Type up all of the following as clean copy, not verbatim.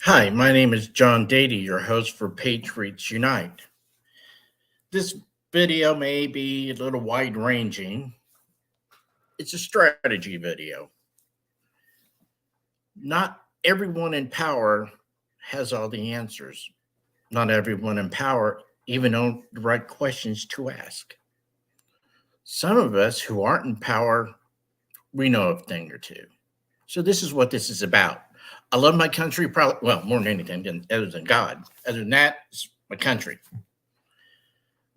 Hi, my name is John Dady, your host for Patriots Unite. This video may be a little wide ranging. It's a strategy video. Not everyone in power has all the answers. Not everyone in power even know the right questions to ask. Some of us who aren't in power, we know a thing or two. So this is what this is about. I love my country, probably, well, more than anything, other than God. Other than that, it's my country.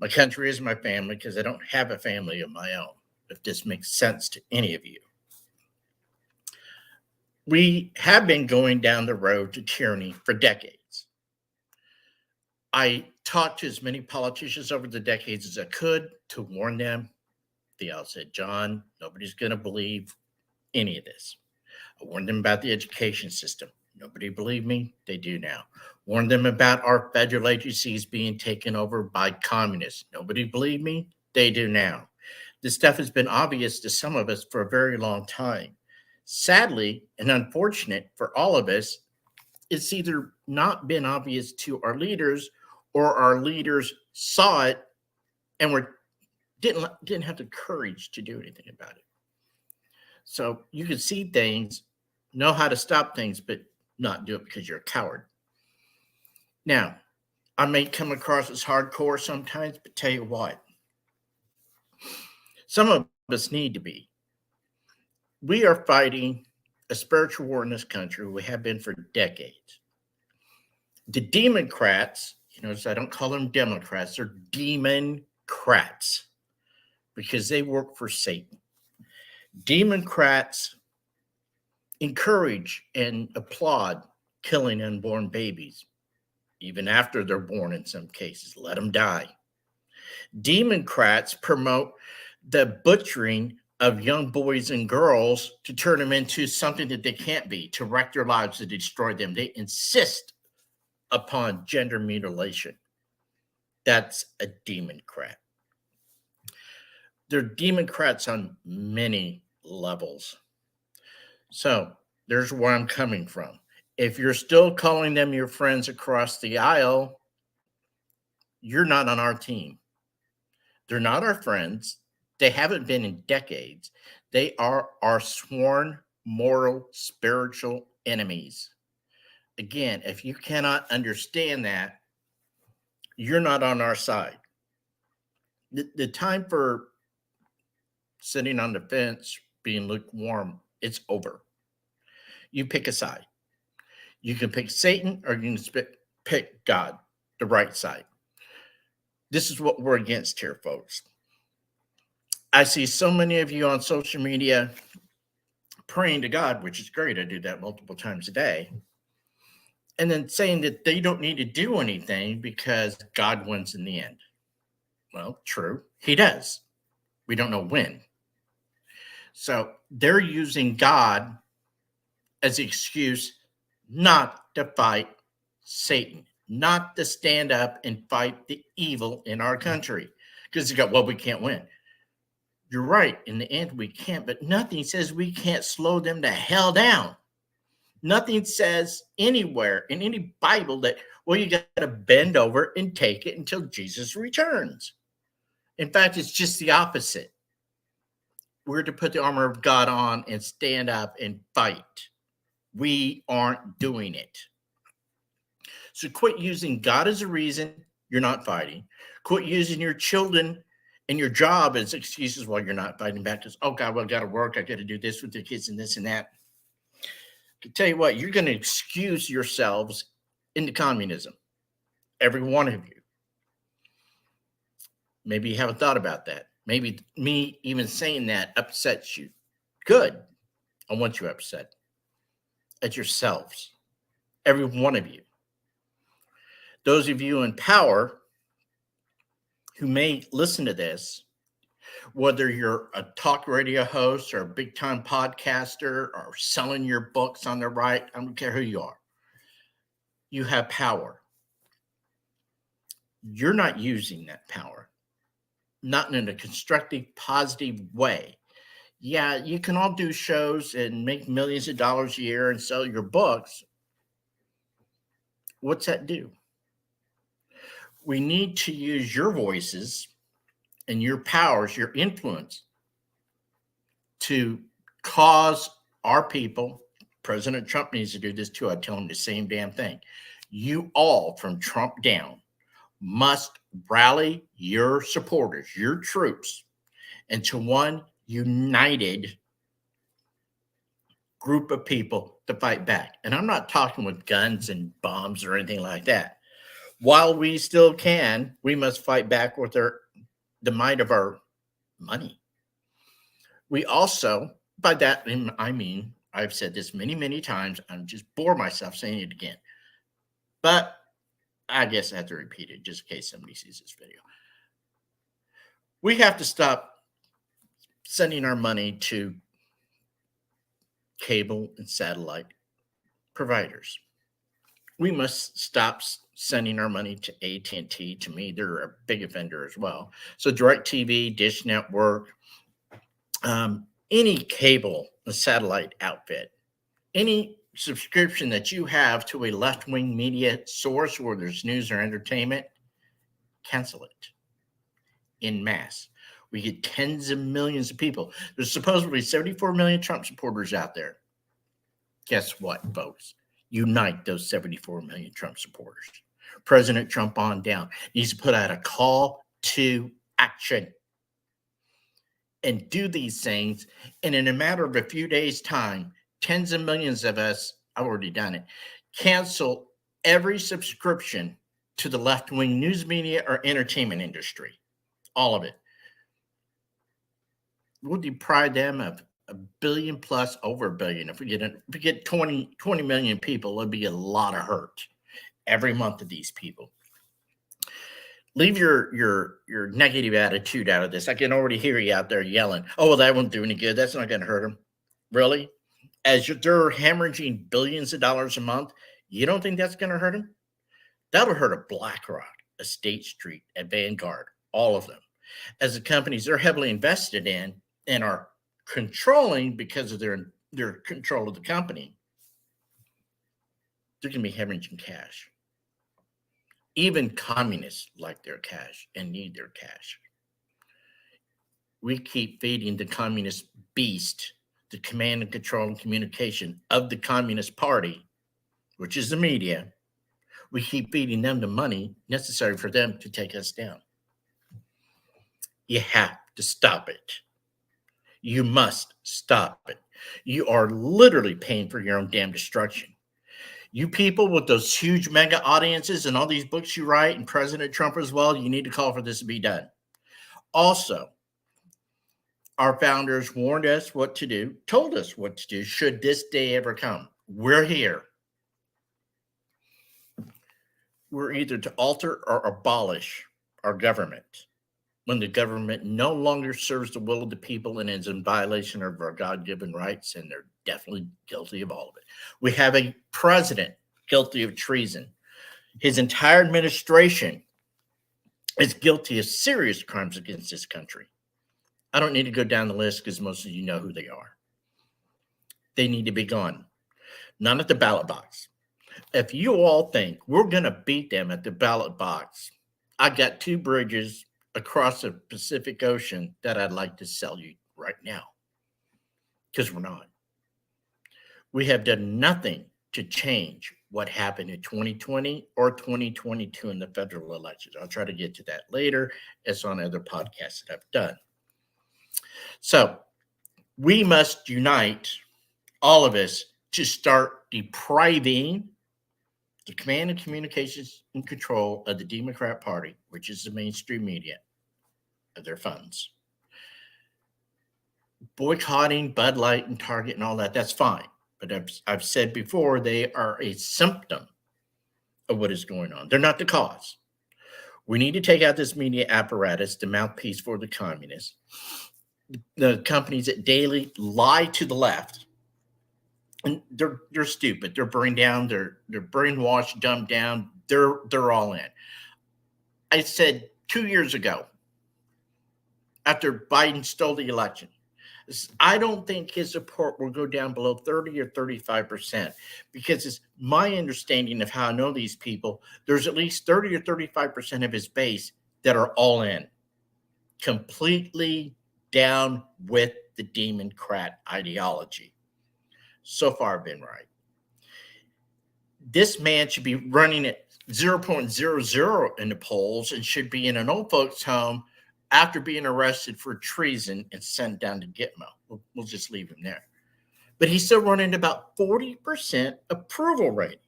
My country is my family because I don't have a family of my own, if this makes sense to any of you. We have been going down the road to tyranny for decades. I talked to as many politicians over the decades as I could to warn them. They all said, John, nobody's going to believe any of this. I warned them about the education system. Nobody believed me. They do now. Warned them about our federal agencies being taken over by communists. Nobody believed me. They do now. This stuff has been obvious to some of us for a very long time. Sadly and unfortunate for all of us, it's either not been obvious to our leaders or our leaders saw it and didn't have the courage to do anything about it. So you can see things, know how to stop things, but not do it because you're a coward. Now, I may come across as hardcore sometimes, but tell you what, some of us need to be. We are fighting a spiritual war in this country. We have been for decades. The DemonCrats, I don't call them Democrats, they're DemonCrats because they work for Satan. DemonCrats encourage and applaud killing unborn babies, even after they're born in some cases. Let them die. DemonCrats promote the butchering of young boys and girls to turn them into something that they can't be, to wreck their lives, to destroy them. They insist upon gender mutilation. That's a DemonCrat. They're DemonCrats on many levels. So there's where I'm coming from. If you're still calling them your friends across the aisle, you're not on our team. They're not our friends. They haven't been in decades. They are our sworn moral, spiritual enemies. Again, if you cannot understand that, you're not on our side. The time for sitting on the fence, being lukewarm, it's over. You pick a side. You can pick Satan or you can pick God, the right side. This is what we're against here, folks. I see so many of you on social media praying to God, which is great. I do that multiple times a day. And then saying that they don't need to do anything because God wins in the end. Well, true, he does. We don't know when. So they're using God as an excuse not to fight Satan, not to stand up and fight the evil in our country. Because they go, well, we can't win. You're right. In the end, we can't, but nothing says we can't slow them the hell down. Nothing says anywhere in any Bible that, well, you got to bend over and take it until Jesus returns. In fact, it's just the opposite. We're to put the armor of God on and stand up and fight. We aren't doing it. So quit using God as a reason you're not fighting. Quit using your children and your job as excuses while you're not fighting back. Because, oh, God, well, I got to work. I got to do this with the kids and this and that. I tell you what, you're going to excuse yourselves into communism. Every one of you. Maybe you haven't thought about that. Maybe me even saying that upsets you. Good. I want you upset at yourselves. Every one of you. Those of you in power who may listen to this, whether you're a talk radio host or a big time podcaster or selling your books on the right, I don't care who you are. You have power. You're not using that power, not in a constructive, positive way. Yeah, you can all do shows and make millions of dollars a year and sell your books. What's that do? We need to use your voices and your powers, your influence, to cause our people. President Trump needs to do this too. I tell him the same damn thing. You all, from Trump down, must rally your supporters, your troops, into one united group of people to fight back. And I'm not talking with guns and bombs or anything like that. While we still can, we must fight back with the might of our money. We also, by that, I mean, I've said this many, many times. I'm just bore myself saying it again. But I guess I have to repeat it just in case somebody sees this video. We have to stop sending our money to cable and satellite providers. We must stop sending our money to AT&T. To me, they're a big offender as well. So DirecTV, Dish Network, any cable and satellite outfit, any subscription that you have to a left-wing media source where there's news or entertainment, cancel it en masse. We get tens of millions of people. There's supposedly 74 million Trump supporters out there. Guess what, folks? Unite those 74 million Trump supporters. President Trump on down needs to put out a call to action and do these things. And in a matter of a few days' time, tens of millions of us, I've already done it, cancel every subscription to the left-wing news media or entertainment industry. All of it. We'll deprive them of a billion plus, over a billion. If we get 20 million people, it'll be a lot of hurt every month of these people. Leave your negative attitude out of this. I can already hear you out there yelling, oh, well, that won't do any good. That's not going to hurt them. Really? As they're hemorrhaging billions of dollars a month, you don't think that's going to hurt them? That'll hurt a BlackRock, a State Street, a Vanguard, all of them. As the companies they're heavily invested in and are controlling because of their control of the company, they're going to be hemorrhaging cash. Even communists like their cash and need their cash. We keep feeding the communist beast the command and control and communication of the Communist Party, which is the media. We keep feeding them the money necessary for them to take us down. You have to stop it. You must stop it. You are literally paying for your own damn destruction. You people with those huge mega audiences and all these books you write, and President Trump as well, you need to call for this to be done. Also, our founders warned us what to do, told us what to do should this day ever come. We're here. We're either to alter or abolish our government when the government no longer serves the will of the people and is in violation of our God-given rights, and they're definitely guilty of all of it. We have a president guilty of treason. His entire administration is guilty of serious crimes against this country. I don't need to go down the list because most of you know who they are. They need to be gone. None at the ballot box. If you all think we're going to beat them at the ballot box, I got 2 bridges across the Pacific Ocean that I'd like to sell you right now, because we're not. We have done nothing to change what happened in 2020 or 2022 in the federal elections. I'll try to get to that later. It's on other podcasts that I've done. So we must unite, all of us, to start depriving the command and communications and control of the Democrat Party, which is the mainstream media, of their funds. Boycotting Bud Light and Target and all that, that's fine. But I've said before, they are a symptom of what is going on. They're not the cause. We need to take out this media apparatus, the mouthpiece for the communists, the companies that daily lie to the left. And they're stupid. They're brain down. They're brainwashed, dumbed down. They're all in. I said 2 years ago, after Biden stole the election, I don't think his support will go down below 30 or 35% because it's my understanding of how I know these people. There's at least 30 or 35% of his base that are all in, completely down with the Democrat ideology. So far, I've been right. This man should be running at 0.00 in the polls and should be in an old folks' home after being arrested for treason and sent down to Gitmo. We'll just leave him there. But he's still running about 40% approval rate.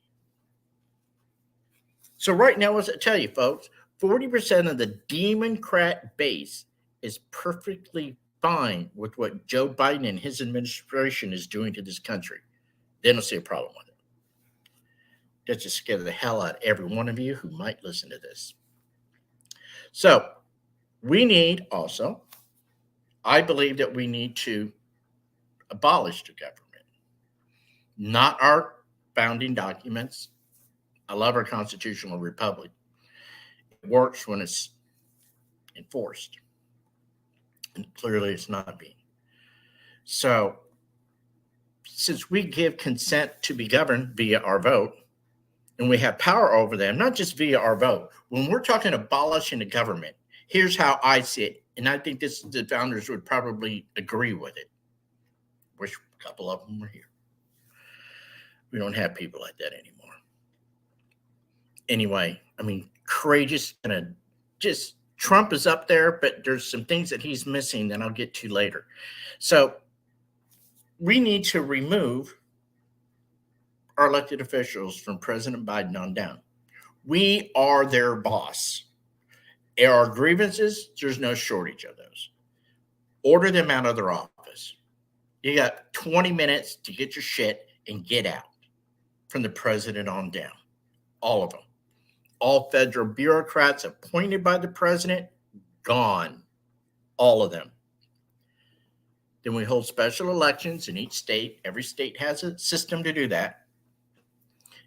So right now, as I tell you, folks, 40% of the Democrat base is perfectly fine with what Joe Biden and his administration is doing to this country. They don't see a problem with it. That just scared the hell out of every one of you who might listen to this. So we need also, I believe that we need to abolish the government, not our founding documents. I love our constitutional republic. It works when it's enforced. And clearly it's not being. So since we give consent to be governed via our vote, and we have power over them, not just via our vote, when we're talking abolishing the government, here's how I see it. And I think the founders would probably agree with it. Wish a couple of them were here. We don't have people like that anymore. Anyway, I mean, courageous and just Trump is up there, but there's some things that he's missing that I'll get to later. So we need to remove our elected officials from President Biden on down. We are their boss. There are grievances, there's no shortage of those. Order them out of their office. You got 20 minutes to get your shit and get out from the president on down. All of them. All federal bureaucrats appointed by the president, gone. All of them. Then we hold special elections in each state. Every state has a system to do that.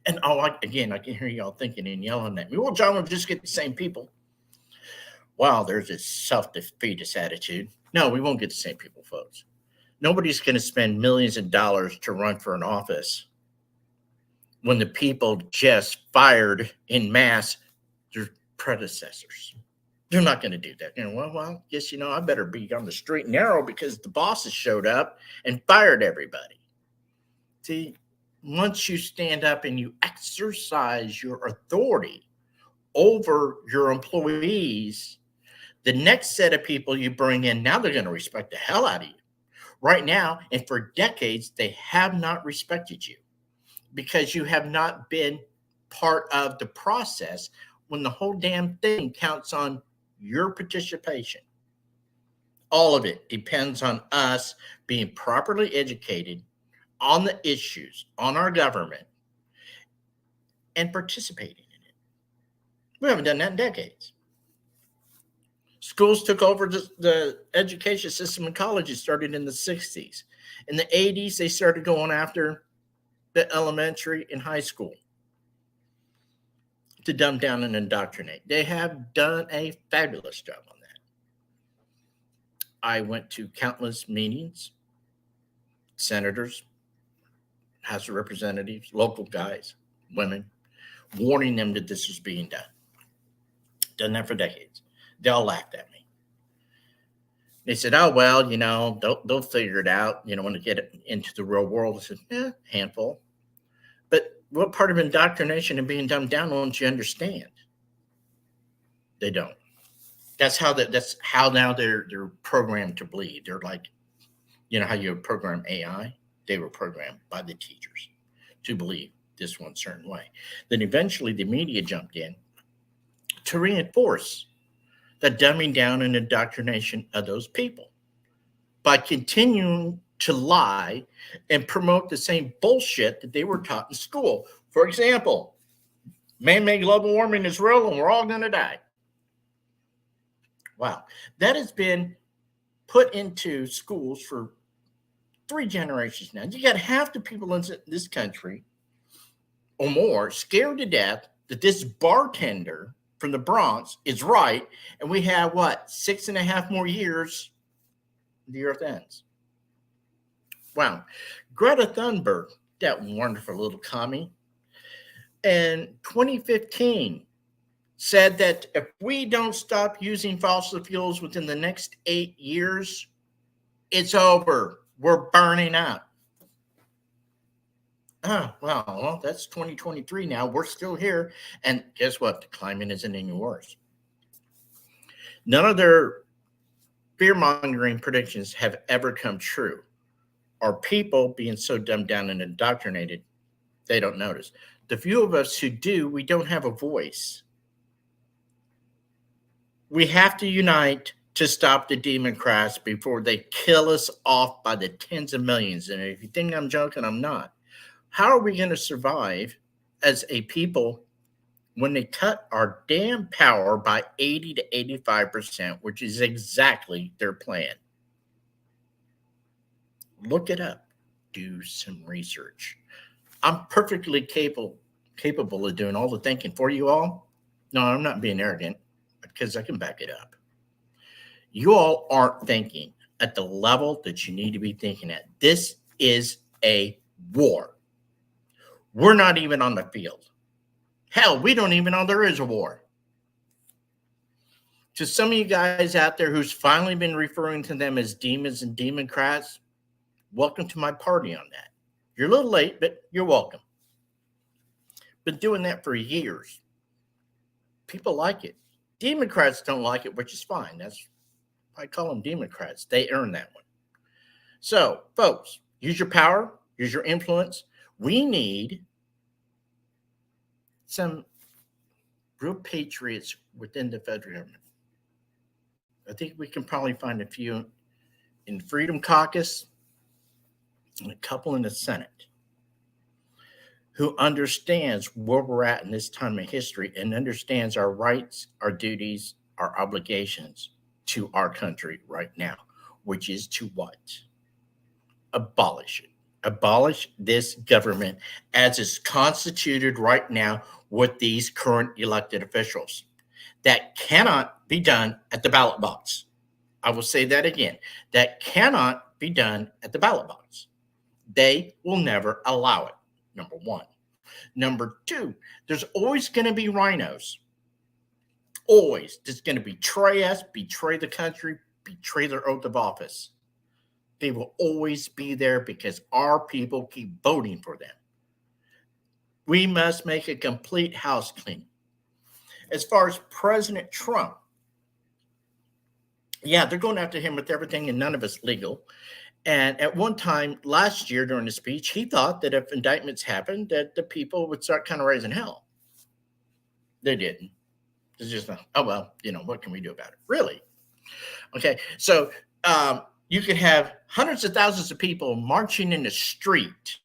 And again, I can hear y'all thinking and yelling at me. Well, John, we'll just get the same people. Wow, there's this self-defeatist attitude. No, we won't get the same people, folks. Nobody's going to spend millions of dollars to run for an office when the people just fired en masse their predecessors. They're not going to do that. Well, guess, I better be on the straight and narrow because the bosses showed up and fired everybody. See, once you stand up and you exercise your authority over your employees, the next set of people you bring in, now they're going to respect the hell out of you. Right now, and for decades, they have not respected you because you have not been part of the process when the whole damn thing counts on your participation. All of it depends on us being properly educated on the issues, on our government, and participating in it. We haven't done that in decades. Schools took over the education system in colleges started in the 60s. In the 80s, they started going after the elementary and high school to dumb down and indoctrinate. They have done a fabulous job on that. I went to countless meetings, senators, House of Representatives, local guys, women, warning them that this was being done. Done that for decades. They all laughed at me. They said, oh, well, they'll figure it out, when they get it into the real world. I said, handful. But what part of indoctrination and being dumbed down won't you understand? They don't. That's how now they're programmed to believe. They're like, how you program AI? They were programmed by the teachers to believe this one certain way. Then eventually the media jumped in to reinforce the dumbing down and indoctrination of those people by continuing to lie and promote the same bullshit that they were taught in school. For example, man-made global warming is real and we're all going to die. Wow. That has been put into schools for 3 generations now. You got half the people in this country or more scared to death that this bartender from the Bronx is right. And we have 6.5 more years, the earth ends. Wow. Greta Thunberg, that wonderful little commie, in 2015 said that if we don't stop using fossil fuels within the next 8 years, it's over. We're burning up. Oh, well, that's 2023 now. We're still here. And guess what? The climate isn't any worse. None of their fear mongering predictions have ever come true. Our people being so dumbed down and indoctrinated, they don't notice. The few of us who do, we don't have a voice. We have to unite to stop the DemonCrats before they kill us off by the tens of millions. And if you think I'm joking, I'm not. How are we going to survive as a people when they cut our damn power by 80 to 85%, which is exactly their plan? Look it up. Do some research. I'm perfectly capable of doing all the thinking for you all. No, I'm not being arrogant because I can back it up. You all aren't thinking at the level that you need to be thinking at. This is a war. We're not even on the field. Hell, we don't even know there is a war. To some of you guys out there who's finally been referring to them as demons and DemonCrats, welcome to my party on that. You're a little late, but you're welcome. Been doing that for years. People like it. DemonCrats don't like it, which is fine. That's why I call them DemonCrats. They earn that one. So, folks, use your power, use your influence. We need some real patriots within the federal government. I think we can probably find a few in the Freedom Caucus and a couple in the Senate who understands where we're at in this time of history and understands our rights, our duties, our obligations to our country right now, which is to what? Abolish it. Abolish this government as it's constituted right now with these current elected officials. That cannot be done at the ballot box. I will say that again. That cannot be done at the ballot box. They will never allow it, number one. Number two, there's always going to be rhinos. Always. That's going to betray us, betray the country, betray their oath of office. They will always be there because our people keep voting for them. We must make a complete house clean. As far as President Trump, yeah, they're going after him with everything and none of it's legal. And at one time last year during the speech, he thought that if indictments happened, that the people would start kind of raising hell. They didn't. It's just, oh, well, what can we do about it? Really? Okay. So you could have hundreds of thousands of people marching in the street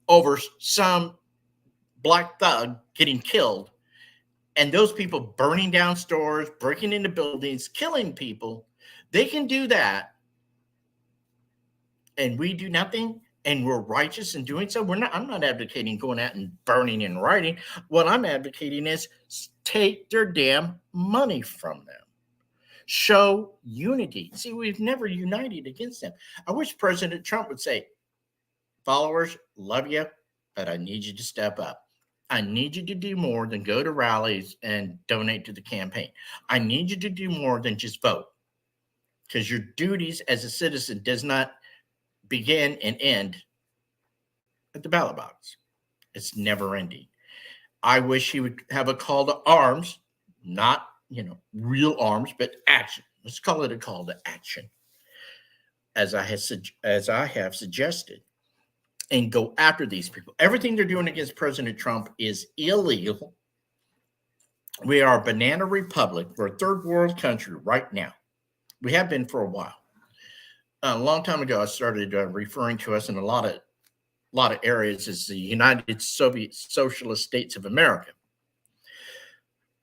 over some black thug getting killed, and those people burning down stores, breaking into buildings, killing people. They can do that, and we do nothing, and we're righteous in doing so. I'm not advocating going out and burning and rioting. What I'm advocating is take their damn money from them. Show unity. See, we've never united against them. I wish President Trump would say, followers, love you, but I need you to step up. I need you to do more than go to rallies and donate to the campaign. I need you to do more than just vote, because your duties as a citizen does not begin and end at the ballot box. It's never ending. I wish he would have a call to arms, not, real arms, but action. Let's call it a call to action, as I have suggested, and go after these people. Everything they're doing against President Trump is illegal. We are a banana republic. We're a third world country right now. We have been for a while. A long time ago, I started referring to us in a lot of areas as the United Soviet Socialist States of America.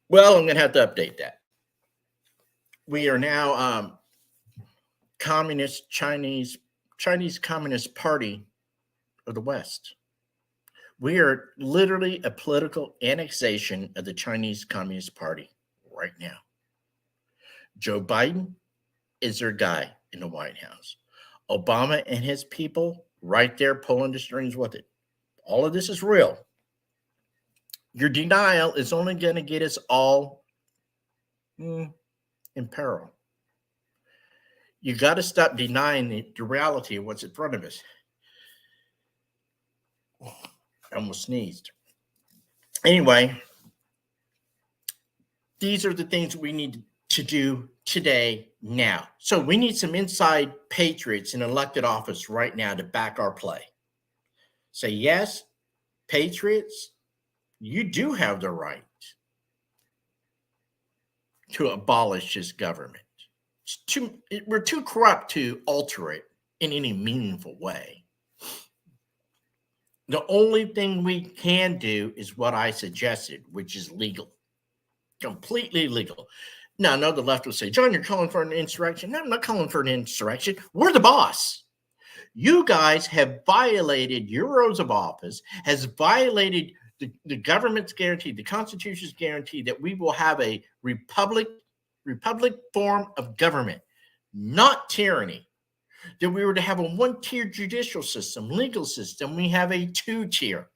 Well, I'm going to have to update that. We are now Chinese Communist Party of the West. We are literally a political annexation of the Chinese Communist Party right now. Joe Biden is their guy in the White House. Obama and his people right there pulling the strings with it. All of this is real. Your denial is only going to get us all in peril. You got to stop denying the reality of what's in front of us. I almost sneezed. Anyway, these are the things we need to do today, now. So we need some inside patriots in elected office right now to back our play. Say, yes, patriots, you do have the right to abolish this government. We're too corrupt to alter it in any meaningful way. The only thing we can do is what I suggested, which is legal, completely legal. Now, I know the left will say, John, you're calling for an insurrection. No, I'm not calling for an insurrection. We're the boss. You guys have violated your oaths of office, has violated the government's guarantee, the Constitution's guarantee that we will have a republic form of government, not tyranny. That we were to have a one-tier judicial system, legal system. We have a two-tier.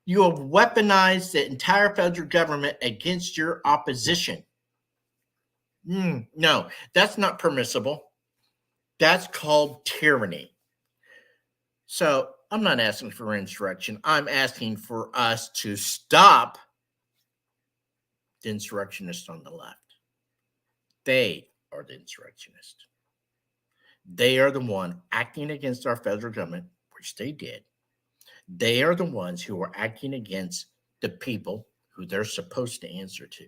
You have weaponized the entire federal government against your opposition. No, that's not permissible. That's called tyranny. So I'm not asking for insurrection. I'm asking for us to stop the insurrectionists on the left. They are the insurrectionists. They are the one acting against our federal government, which they did. They are the ones who are acting against the people who they're supposed to answer to.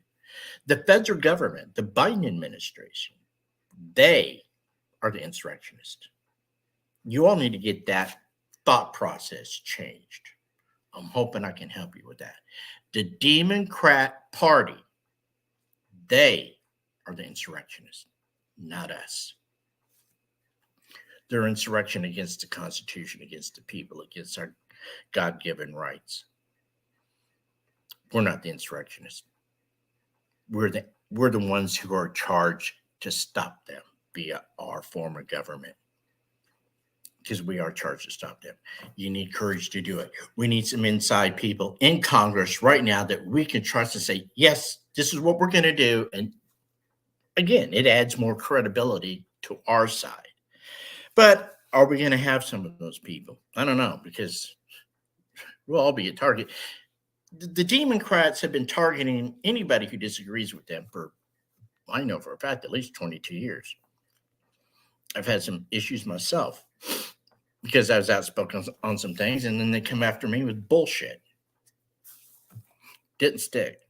The federal government, the Biden administration, they are the insurrectionists. You all need to get that thought process changed. I'm hoping I can help you with that. The DemonCrat Party, they are the insurrectionists, not us. They're insurrection against the Constitution, against the people, against our God-given rights. We're not the insurrectionists. We're the ones who are charged to stop them via our form of government. Because we are charged to stop them. You need courage to do it. We need some inside people in Congress right now that we can trust to say, yes, this is what we're going to do. And again, it adds more credibility to our side. But are we going to have some of those people? I don't know, because we'll all be a target. The DemonCrats have been targeting anybody who disagrees with them for, I know for a fact, at least 22 years. I've had some issues myself because I was outspoken on some things, and then they come after me with bullshit. Didn't stick.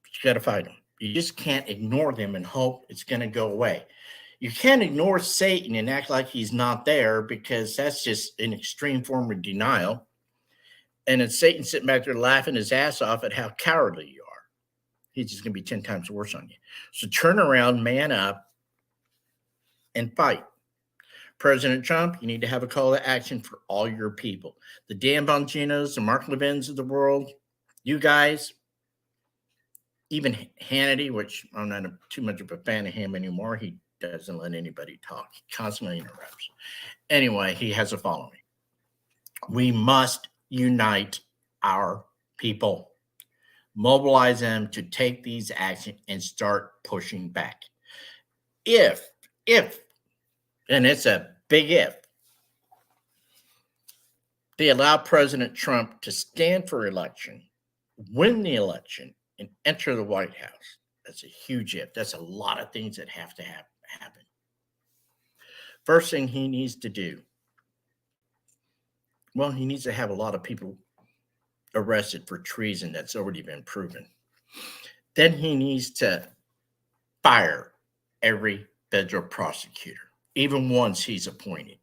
But you got to fight them. You just can't ignore them and hope it's going to go away. You can't ignore Satan and act like he's not there, because that's just an extreme form of denial. And it's Satan sitting back there laughing his ass off at how cowardly you are. He's just going to be 10 times worse on you. So turn around, man up, and fight. President Trump, you need to have a call to action for all your people. The Dan Bonginos, the Mark Levins of the world, you guys, even Hannity, which I'm not too much of a fan of him anymore. He doesn't let anybody talk. He constantly interrupts. Anyway, he has a following. We must unite our people. Mobilize them to take these actions and start pushing back. If, and it's a big if, they allow President Trump to stand for election, win the election, and enter the White House. That's a huge if. That's a lot of things that have to happen. First thing he needs to do, well, he needs to have a lot of people arrested for treason that's already been proven. Then he needs to fire every federal prosecutor, even ones he's appointed.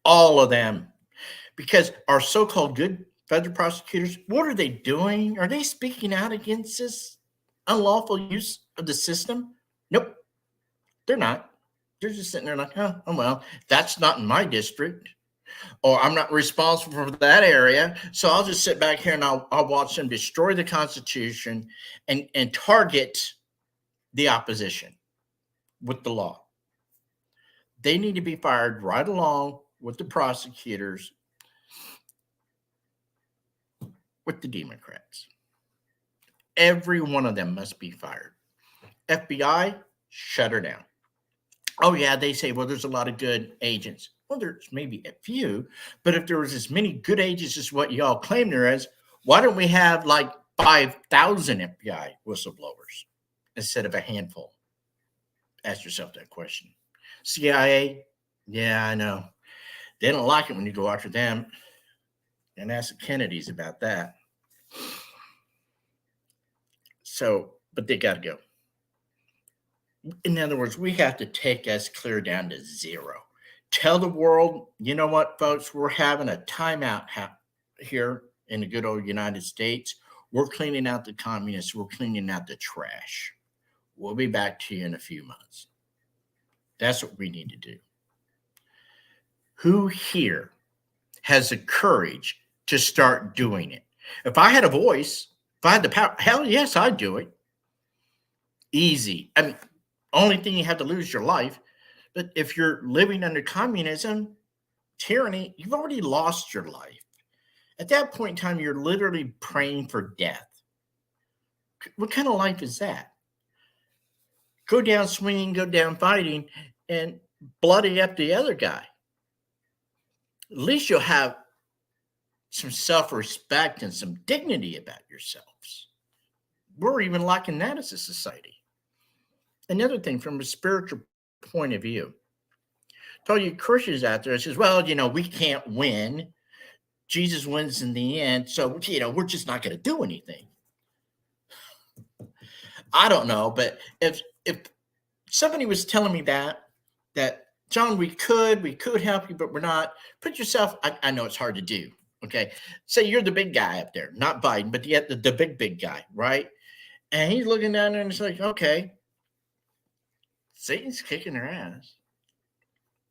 All of them. Because our so-called good federal prosecutors, what are they doing? Are they speaking out against this unlawful use of the system? Nope, they're not. They're just sitting there like, oh well, that's not in my district, or I'm not responsible for that area, so I'll just sit back here and I'll watch them destroy the Constitution and target the opposition with the law. They need to be fired right along with the prosecutors, with the DemonCrats. Every one of them must be fired. FBI, shut her down. Oh, yeah, they say, well, there's a lot of good agents. Well, there's maybe a few, but if there was as many good agents as what y'all claim there is, why don't we have like 5,000 FBI whistleblowers instead of a handful? Ask yourself that question. CIA, yeah, I know. They don't like it when you go after them. And ask the Kennedys about that. So, but they got to go. In other words, we have to take us clear down to zero. Tell the world, you know what, folks, we're having a timeout here in the good old United States. We're cleaning out the communists. We're cleaning out the trash. We'll be back to you in a few months. That's what we need to do. Who here has the courage to start doing it? If I had a voice, if I had the power, hell yes, I'd do it. Easy. I mean, only thing you have to lose is your life. But if you're living under communism, tyranny, you've already lost your life. At that point in time, you're literally praying for death. What kind of life is that? Go down swinging, go down fighting, and bloody up the other guy. At least you'll have some self-respect and some dignity about yourselves. We're even lacking that as a society. Another thing, from a spiritual point of view, to all you Christians out there, says, well, we can't win. Jesus wins in the end, so, we're just not going to do anything. I don't know, but if somebody was telling me that John, we could help you, but we're not. Put yourself, I know it's hard to do, okay? Say you're the big guy up there, not Biden, but yet the big guy, right? And he's looking down there and it's like, okay, Satan's kicking their ass.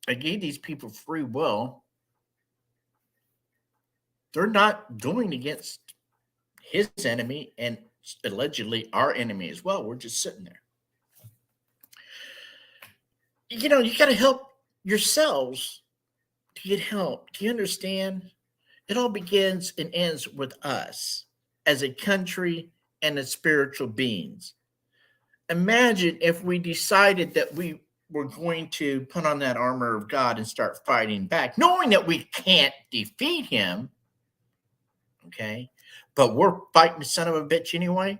I gave these people free will. They're not going against his enemy and allegedly our enemy as well. We're just sitting there. You got to help yourselves to get help. Do you understand? It all begins and ends with us as a country and as spiritual beings. Imagine if we decided that we were going to put on that armor of God and start fighting back, knowing that we can't defeat him, okay? But we're fighting the son of a bitch anyway.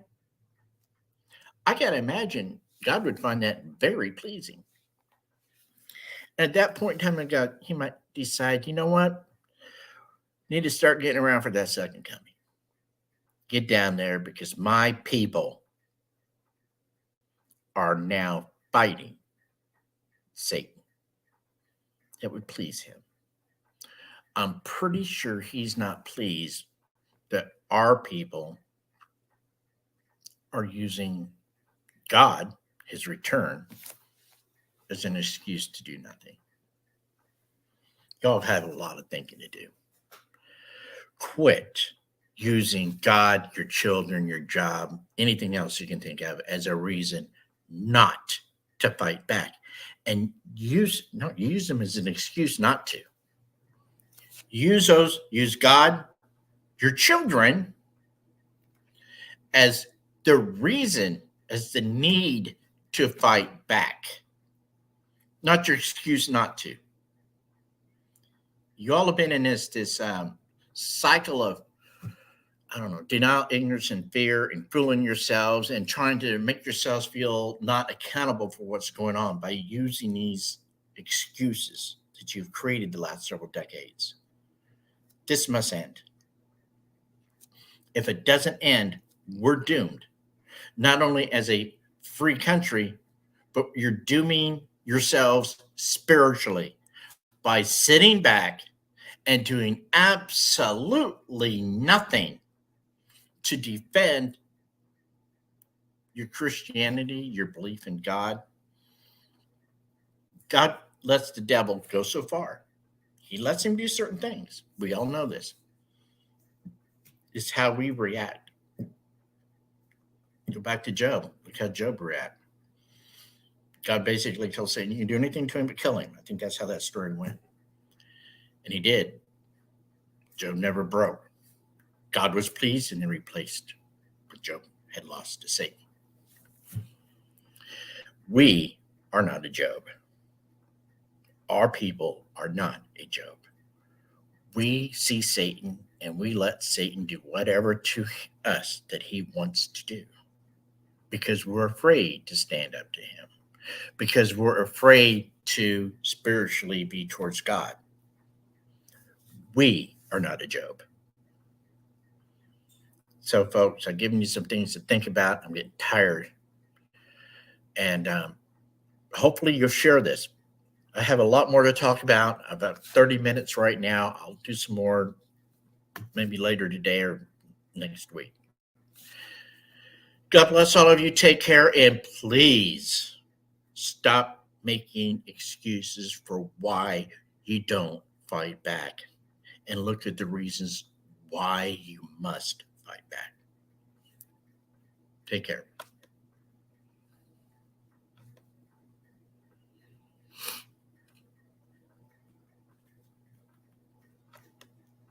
I got to imagine God would find that very pleasing. And at that point in time, God, he might decide, you know what? Need to start getting around for that second coming. Get down there because my people are now fighting Satan. That would please him. I'm pretty sure he's not pleased that our people are using God, his return, as an excuse to do nothing. Y'all have a lot of thinking to do. Quit using God, your children, your job, anything else you can think of as a reason not to fight back. And use them as an excuse not to. Use God, your children, as the reason, as the need to fight back, not your excuse not to. You all have been in this cycle of, denial, ignorance, and fear, and fooling yourselves and trying to make yourselves feel not accountable for what's going on by using these excuses that you've created the last several decades. This must end. If it doesn't end, we're doomed. Not only as a free country, but you're dooming yourselves spiritually by sitting back and doing absolutely nothing to defend your Christianity, your belief in God. God lets the devil go so far. He lets him do certain things. We all know this. It's how we react. Go back to Job. Look how Job reacted. God basically told Satan, you can do anything to him but kill him. I think that's how that story went. And he did. Job never broke. God was pleased and he replaced what Job had lost to Satan. We are not a Job. Our people are not a Job. We see Satan and we let Satan do whatever to us that he wants to do because we're afraid to stand up to him, because we're afraid to spiritually be towards God. We are not a Job. So, folks, I've given you some things to think about. I'm getting tired. And hopefully you'll share this. I have a lot more to talk about. About 30 minutes right now. I'll do some more maybe later today or next week. God bless all of you. Take care. And please stop making excuses for why you don't fight back and look at the reasons why you must fight back. Take care.